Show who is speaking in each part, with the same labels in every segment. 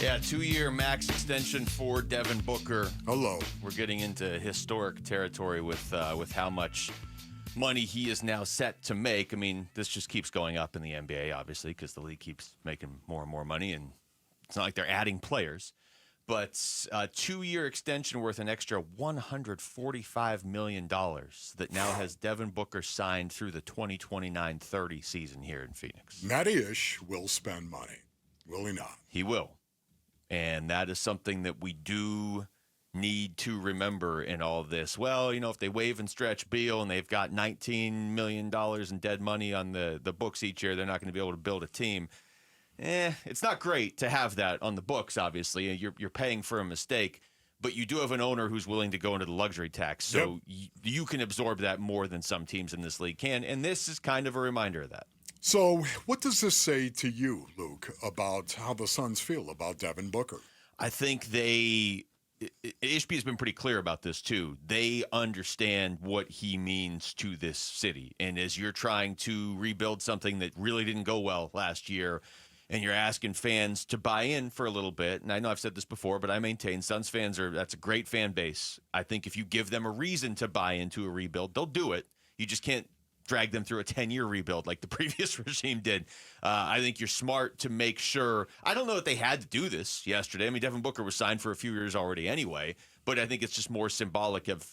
Speaker 1: Yeah, 2-year max extension for Devin Booker.
Speaker 2: Hello.
Speaker 1: We're getting into historic territory with how much money he is now set to make. I mean, this just keeps going up in the NBA, obviously, because the league keeps making more and more money, and it's not like they're adding players. But a 2-year extension worth an extra $145 million that now has Devin Booker signed through the 2029-30 season here in Phoenix.
Speaker 2: Matty-ish will spend money, will he not?
Speaker 1: He will. And that is something that we do need to remember in all of this. Well, you know, if they waive and stretch Beal and they've got $19 million in dead money on the books each year, they're not going to be able to build a team. It's not great to have that on the books, obviously. You're paying for a mistake, but you do have an owner who's willing to go into the luxury tax. So you can absorb that more than some teams in this league can. And this is kind of a reminder of that.
Speaker 2: So what does this say to you, Luke, about how the Suns feel about Devin Booker?
Speaker 1: I think Ishby has been pretty clear about this too. They understand what he means to this city. And as you're trying to rebuild something that really didn't go well last year, and you're asking fans to buy in for a little bit, and I know I've said this before, but I maintain Suns fans that's a great fan base. I think if you give them a reason to buy into a rebuild, they'll do it. You just can't drag them through a 10-year rebuild like the previous regime did. I think you're smart to make sure. I don't know that they had to do this yesterday. I mean, Devin Booker was signed for a few years already anyway, but I think it's just more symbolic of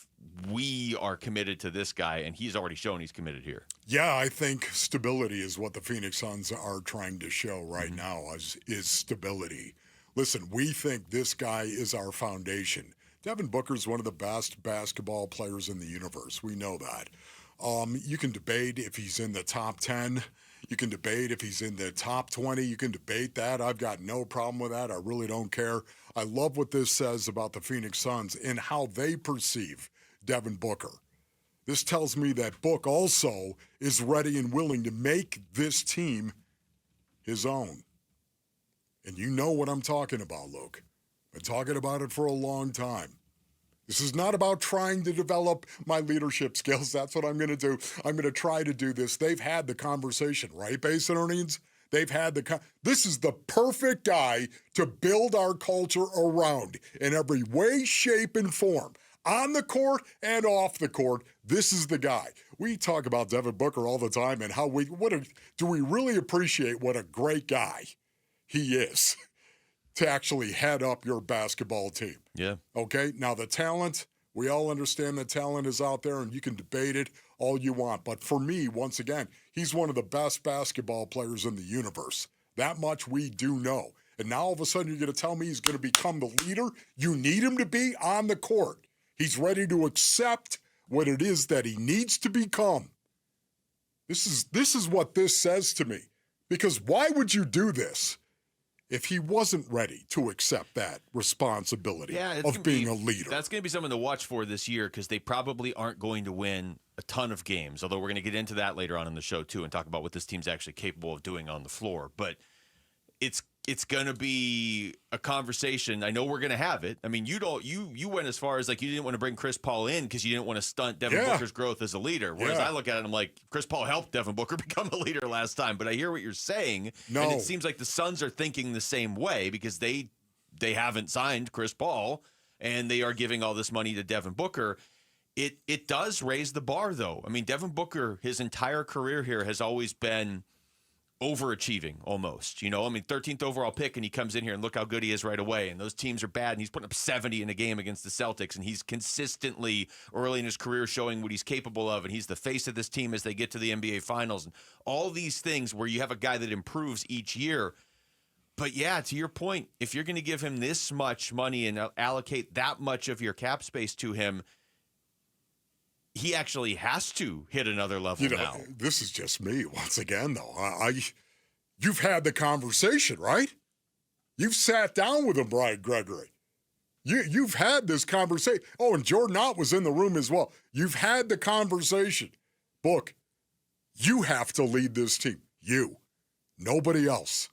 Speaker 1: we are committed to this guy, and he's already shown he's committed here.
Speaker 2: Yeah, I think stability is what the Phoenix Suns are trying to show right now is stability. Listen, we think this guy is our foundation. Devin Booker is one of the best basketball players in the universe. We know that. You can debate if he's in the top 10. You can debate if he's in the top 20. You can debate that. I've got no problem with that. I really don't care. I love what this says about the Phoenix Suns and how they perceive Devin Booker. This tells me that Book also is ready and willing to make this team his own. And you know what I'm talking about, Luke. Been talking about it for a long time. This is not about trying to develop my leadership skills. That's what I'm going to do. I'm going to try to do this. They've had the conversation, right, Base and Earnings? They've had this is the perfect guy to build our culture around in every way, shape, and form. On the court and off the court, this is the guy. We talk about Devin Booker all the time and how do we really appreciate what a great guy he is to actually head up your basketball team.
Speaker 1: Yeah.
Speaker 2: Okay, now the talent, we all understand the talent is out there and you can debate it all you want. But for me, once again, he's one of the best basketball players in the universe. That much we do know. And now all of a sudden you're going to tell me he's going to become the leader you need him to be on the court. He's ready to accept what it is that he needs to become. This is what this says to me. Because why would you do this if he wasn't ready to accept that responsibility of being a leader?
Speaker 1: That's going to be something to watch for this year because they probably aren't going to win a ton of games, although we're going to get into that later on in the show too and talk about what this team's actually capable of doing on the floor. But it's going to be a conversation. I know we're going to have it. I mean, you went as far as like you didn't want to bring Chris Paul in because you didn't want to stunt Devin Booker's growth as a leader. Whereas I look at it and I'm like, Chris Paul helped Devin Booker become a leader last time. But I hear what you're saying.
Speaker 2: No.
Speaker 1: And it seems like the Suns are thinking the same way because they haven't signed Chris Paul and they are giving all this money to Devin Booker. It does raise the bar, though. I mean, Devin Booker, his entire career here has always been overachieving almost, I mean, 13th overall pick, and he comes in here and look how good he is right away. And those teams are bad, and he's putting up 70 in a game against the Celtics, and he's consistently early in his career showing what he's capable of, and he's the face of this team as they get to the NBA Finals, and all these things where you have a guy that improves each year. But yeah, to your point, if you're going to give him this much money and allocate that much of your cap space to him, he actually has to hit another level now.
Speaker 2: This is just me once again, though. You've had the conversation, right? You've sat down with him, Brian Gregory. You've had this conversation. Oh, and Jordan Ott was in the room as well. You've had the conversation. Book, you have to lead this team. You. Nobody else.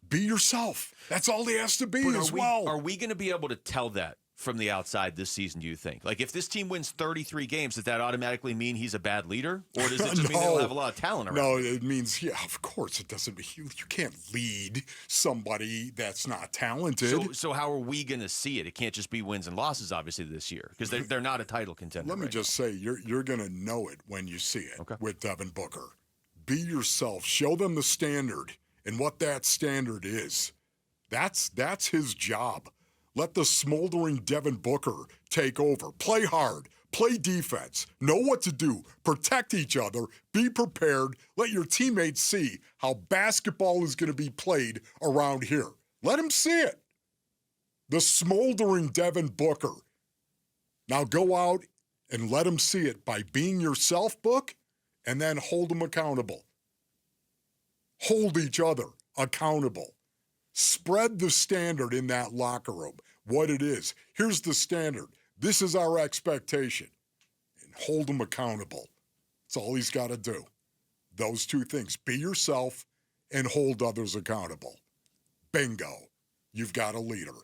Speaker 2: Be yourself. That's all he has to be well.
Speaker 1: Are we going to be able to tell that from the outside this season, do you think? Like, if this team wins 33 games, does that automatically mean he's a bad leader? Or does it just mean they don't have a lot of talent around?
Speaker 2: No, it means, yeah, of course it doesn't. You can't lead somebody that's not talented.
Speaker 1: So how are we going to see it? It can't just be wins and losses, obviously, this year, because they're not a title contender.
Speaker 2: Let me just say, you're going to know it when you see it with Devin Booker. Be yourself. Show them the standard and what that standard is. That's his job. Let the smoldering Devin Booker take over. Play hard. Play defense. Know what to do. Protect each other. Be prepared. Let your teammates see how basketball is going to be played around here. Let them see it. The smoldering Devin Booker. Now go out and let them see it by being yourself, Book, and then hold them accountable. Hold each other accountable. Spread the standard in that locker room, what it is. Here's the standard. This is our expectation. And hold them accountable. That's all he's got to do. Those two things. Be yourself and hold others accountable. Bingo. You've got a leader.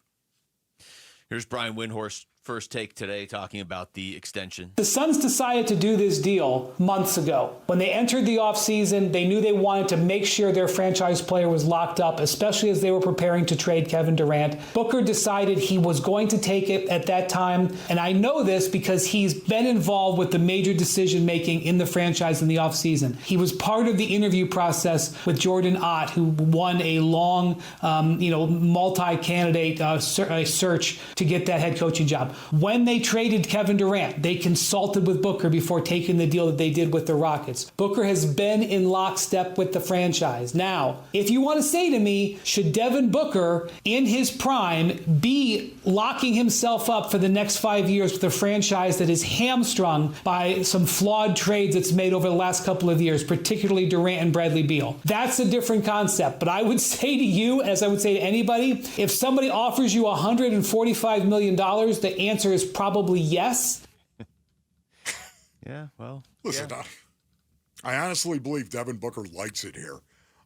Speaker 1: Here's Brian Windhorst, first take today, talking about the extension.
Speaker 3: The Suns decided to do this deal months ago. When they entered the offseason, they knew they wanted to make sure their franchise player was locked up, especially as they were preparing to trade Kevin Durant. Booker decided he was going to take it at that time, and I know this because he's been involved with the major decision-making in the franchise in the offseason. He was part of the interview process with Jordan Ott, who won a long, multi-candidate search to get that head coaching job. When they traded Kevin Durant, they consulted with Booker before taking the deal that they did with the Rockets. Booker has been in lockstep with the franchise. Now, if you want to say to me, should Devin Booker, in his prime, be locking himself up for the next 5 years with a franchise that is hamstrung by some flawed trades it's made over the last couple of years, particularly Durant and Bradley Beal? That's a different concept. But I would say to you, as I would say to anybody, if somebody offers you $145 million, the answer is probably yes.
Speaker 1: Yeah, well.
Speaker 2: Listen,
Speaker 1: yeah.
Speaker 2: I honestly believe Devin Booker likes it here.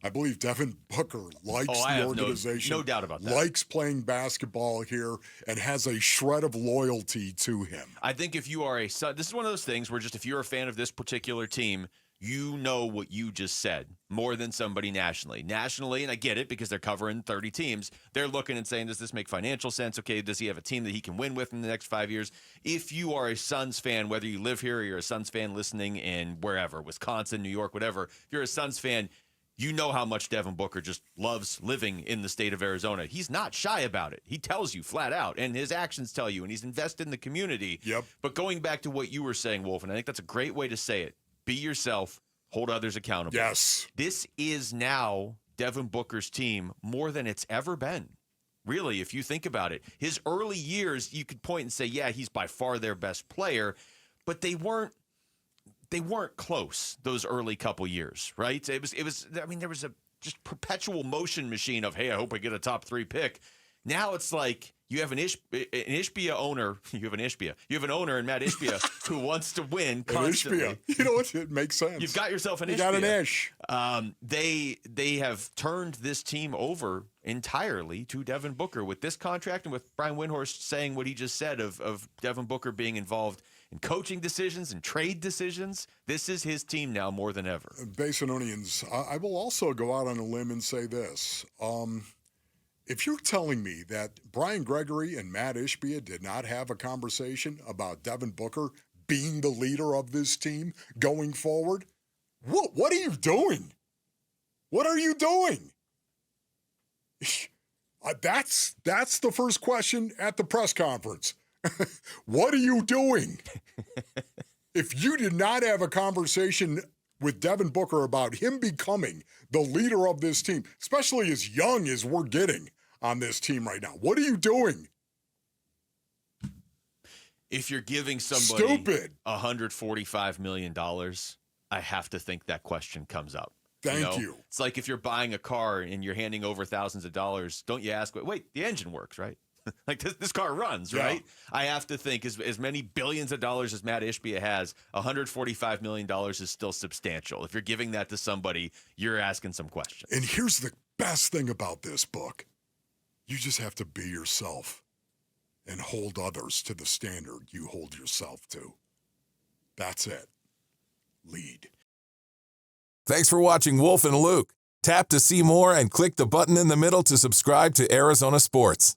Speaker 2: I believe Devin Booker likes the organization.
Speaker 1: No doubt about that.
Speaker 2: Likes playing basketball here and has a shred of loyalty to him.
Speaker 1: I think if you are this is one of those things where just if you're a fan of this particular team, you know what you just said more than somebody nationally. Nationally, and I get it because they're covering 30 teams, they're looking and saying, does this make financial sense? Okay, does he have a team that he can win with in the next 5 years? If you are a Suns fan, whether you live here or you're a Suns fan listening in wherever, Wisconsin, New York, whatever, if you're a Suns fan, you know how much Devin Booker just loves living in the state of Arizona. He's not shy about it. He tells you flat out, and his actions tell you, and he's invested in the community.
Speaker 2: Yep.
Speaker 1: But going back to what you were saying, Wolf, and I think that's a great way to say it, be yourself, hold others accountable.
Speaker 2: Yes.
Speaker 1: This is now Devin Booker's team more than it's ever been. Really, if you think about it. His early years, you could point and say, yeah, he's by far their best player, but they weren't close those early couple years, right? It was I mean, there was a just perpetual motion machine of, hey, I hope I get a top 3 pick. Now it's like you have an Ishbia owner. You have an owner in Matt Ishbia who wants to win constantly.
Speaker 2: Ishbia. You know what? It makes sense.
Speaker 1: You've got yourself an Ishbia.
Speaker 2: You got an Ish.
Speaker 1: They have turned this team over entirely to Devin Booker with this contract and with Brian Windhorst saying what he just said of Devin Booker being involved in coaching decisions and trade decisions. This is his team now more than ever.
Speaker 2: Basinonians, I will also go out on a limb and say this. If you're telling me that Brian Gregory and Matt Ishbia did not have a conversation about Devin Booker being the leader of this team going forward, what are you doing? What are you doing? That's the first question at the press conference. What are you doing? If you did not have a conversation with Devin Booker about him becoming the leader of this team, especially as young as we're getting on this team right now, what are you doing?
Speaker 1: If you're giving somebody
Speaker 2: Stupid.
Speaker 1: $145 million, I have to think that question comes up.
Speaker 2: Thank you.
Speaker 1: It's like if you're buying a car and you're handing over thousands of dollars, don't you ask, wait, the engine works, right? Like this car runs, right? I have to think as many billions of dollars as Matt Ishbia has, $145 million is still substantial. If you're giving that to somebody, you're asking some questions.
Speaker 2: And here's the best thing about this book. You just have to be yourself and hold others to the standard you hold yourself to. That's it. Lead.
Speaker 4: Thanks for watching Wolf and Luke. Tap to see more and click the button in the middle to subscribe to Arizona Sports.